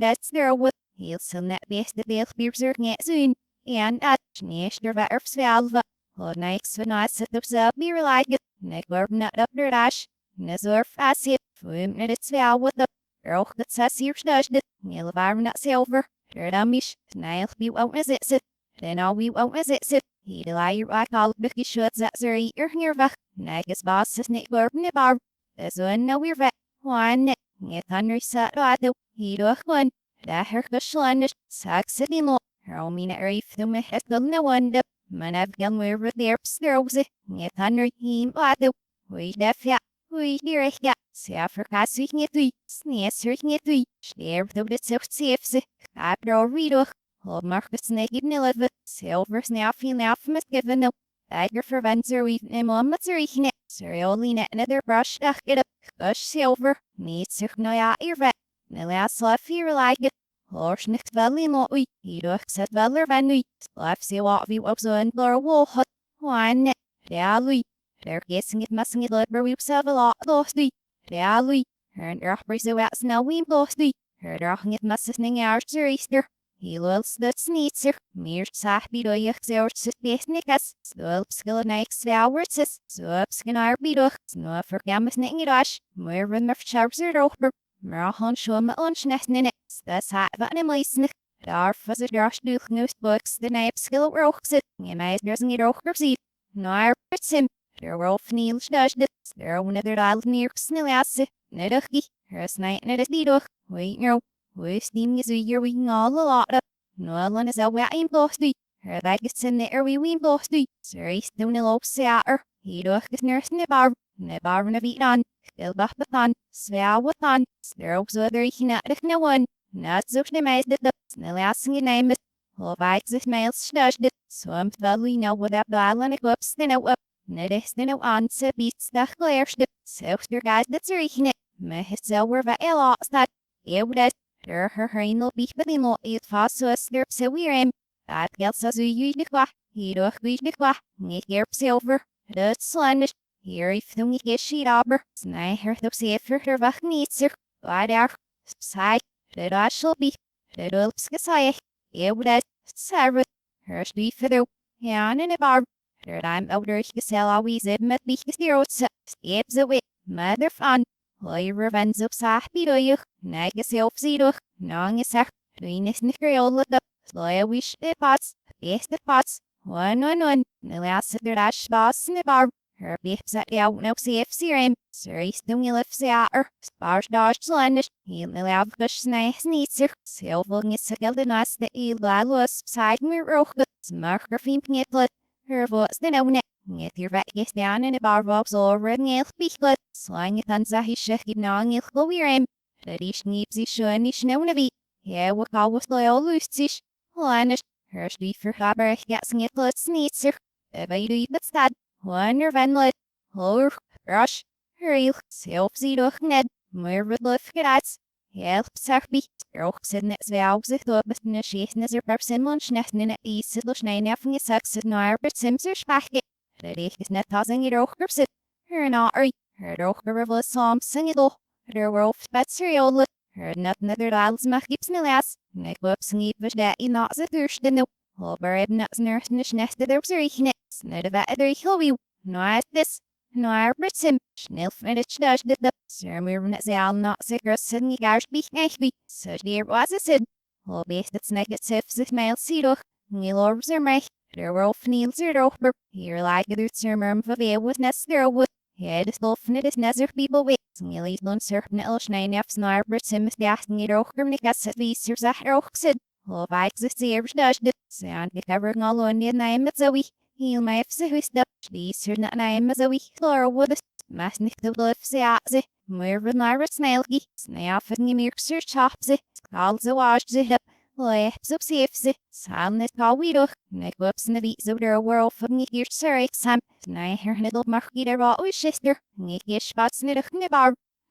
that's there with he'll sell that best the bill beers er net soon and at schneesh der vet erfs valve hold nikes when I set up sub beer like it neck work not up der dash Nazor facet, fum net it's val with the roch that says here snushed it, nil varm not silver, amish, snail be won't as it sit, then all we won't as it sit, he delay like all bicky shoots that zuri er here vach, nagus boss is net burb nibar, as one no we're vet, one net, net under sat rado, he do one, that her cushlandish, sack city lo, her mean at reef to me has done no one dip, man I've gone where there pstrozy, net under him rado, we def ya. Ui, direch ja, Sefer kaswich niet ui, sneesrich niet ui, sterft op dit zucht zeefse, kapro ridoch, hold markets nekid nileve, silver snaffy naff met given up, tiger verwenser weef nem met zerichne, serioli net nether brush dag it up, gush silver, niet zucht no ja irvet, nilas laf hier like it, horse nicht wel in lo ui, hidoch zet wel er van ui, laf se wat wie op zo'n blor wol hot, wine net, ja lui. Der guessing it mustn't get but we've a lot lost the reality. Her and Rock so out snow we lost the her drawing it must sing our Easter. Hilwels dat snitser, meer sahbidoyach zeurtse technikas, swelpskillenijks zouwertses, swelpskenarbidoch, snovergames nengidash, meer runmaf chabser roper, maar han schomme onschnechtnene, das hat wat ne meisnig. Daar was het jas duch books de nijpskil rookse, en mij is niet roker ziet. Naar het sim, der wolf niels dusde, der wanneer al neer snelasse, nedachie, er snijt net die doch, weet nou. We steam is weer wing all a lot of. No one is a wine bosty. Her like it's in the air we wing bosty. Series down the low satter. He does his nurse nebar. Nebar in a beat on. Still buff the thon. Swell with on. Still so there he not if no one. Not so the maze that the snail asking your name is. All bites this mail stashed it. Swim we know what that ball and it whoops then out up. Net is then out on se beats the glares. So your guys that's reaching it. Me his silver va a lot that. It would her heinel bich bedin lo it fast so slurp so we aim. That gels as we de qua. He doch we de qua. Niet gerp silver. Dat slandish. Here if the we get sheet aber. Snij her to see if her wach niet zich. Waar daar. Sai. Dat shall be. Dat ulps gesai. It would that. Sarah. Her street for the. Jan in a bar. Dat I'm ouder gesell always it met bich gestirot. Steps away. Mother fun. Hoi revens op sahbidoyach, nage selfzidoch, nang is ach, ruinis nicriolata, sloya wish de pots, best of pots, one, the last of the dash boss in the bar, her bips at the out no safe serum, series the wheel of seater, spars dodge slandish, he'll the loud gush nice neitzer, silving is a gildenas the eel lalos, side me rocha, smarker fin pnitlet, her voice the no net. Get your vet gets down in a bar bobs over and elf beachlet, slang it on Zahi Shek nong ilk go wear him. That ish neeps ish shun ish no navi. Yeah, what call with loyal loosish. Lanish, her street for haber gets it let sneetzer. If I do eat that's that, one your venlet. Hor, rush, hurry, self zeedoch ned, more with lift gats. Help sarby, strokes in its valves if the best in a sheath is a person lunch net in a east little schnein effing a sex at no arbor simser spacket. Dat is net als in je roker zit. Her naari, her roker of soms sing it all. Her wolf betrayal. Her net nether als mag gips nelas. Nek whoops niet was dat je not ze thirste no. Hober heb nuts nurse nish nest de observation. Sned of that other hilly. No at this. No arbor sim. Schnell finish dash dit up. Sir meer net ze al not zeker sitting gaars be echt So dear was it said. Hol best dat negative zich mail see doch. Niel orbs er mij. Der wolf niels roper. Hier like the sermon of a was necessary wood. Head is dolphin is nether people wait. Nearly lone serpent el schnein af snar brit sims the asking it roker nicas at least there's a roxid. All bikes the sears dushed it. Sound get covering all on the name at Zoe. He'll my fse who step. These are not name as a week. Laura wood. Masnick the bluff se atze. More than Irish snailgy. Snaff and mirkser chops it. Calls the wash it up. Lej, zoop ze, samen het alweer, nek whoops in de wiet zo der world van niet hier zereik sam, snij her net op mag ieder wat uw sister, niet je spots net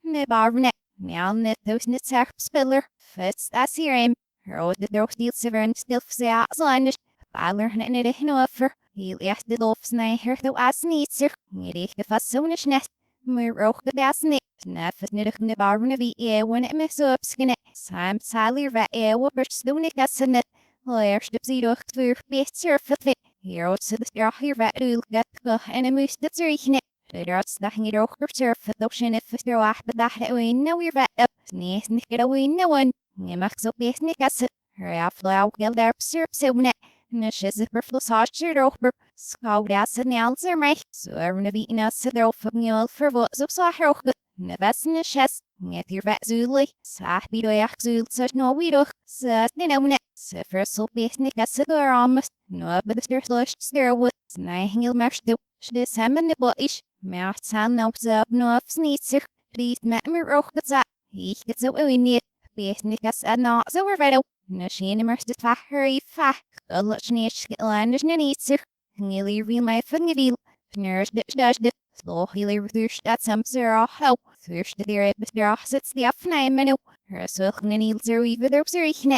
nebar net, now net those net zag spiller, fits as hier hem, her de droog deelt ze vern stil ze aanslandisch, baler net net een offer, heel echt de lof snij her zo as niet zich, niet echt vast zo'n net, maar ook de best niet. Snaf het niddig nebar na wie eeuwen het mis opskinne. Sam salir va eeuwen berstoenik assenet. Leerst op zie doch tvur best surfet fit. Hier otse de strach hier va uil gat en een moest het zurichne. De rots dag niet ook op surfet op zijn if het roach bedacht het ween nou weer va up. Nees niet get away no one. Je mag zo best niet asset. Her aflauw geld daar op surf zonet. Nish is het perflos hartje roper. Skoud asset naals er mij. Zo er na wie in asset erop op nieuw verwoord op zo hoog. Nebesne chest, net hier vet zuli, sah bidoyach zul such no widoch, sat ne se versel besnik as se ramas, no but the slush sterwood, snihing merstu, shdes hemmen de boish, macht san no up no snitzer, please met me roch dat za, ich get so in besnik as na so vervedo, no shine merst fa hurry fa, gulch nish get landish nitzer, nearly real my fingeril, nurse dit. Slow healer thirst at some zero help. Thirst the theory of the sits the afname menu. Her silk and needles are weaver observation.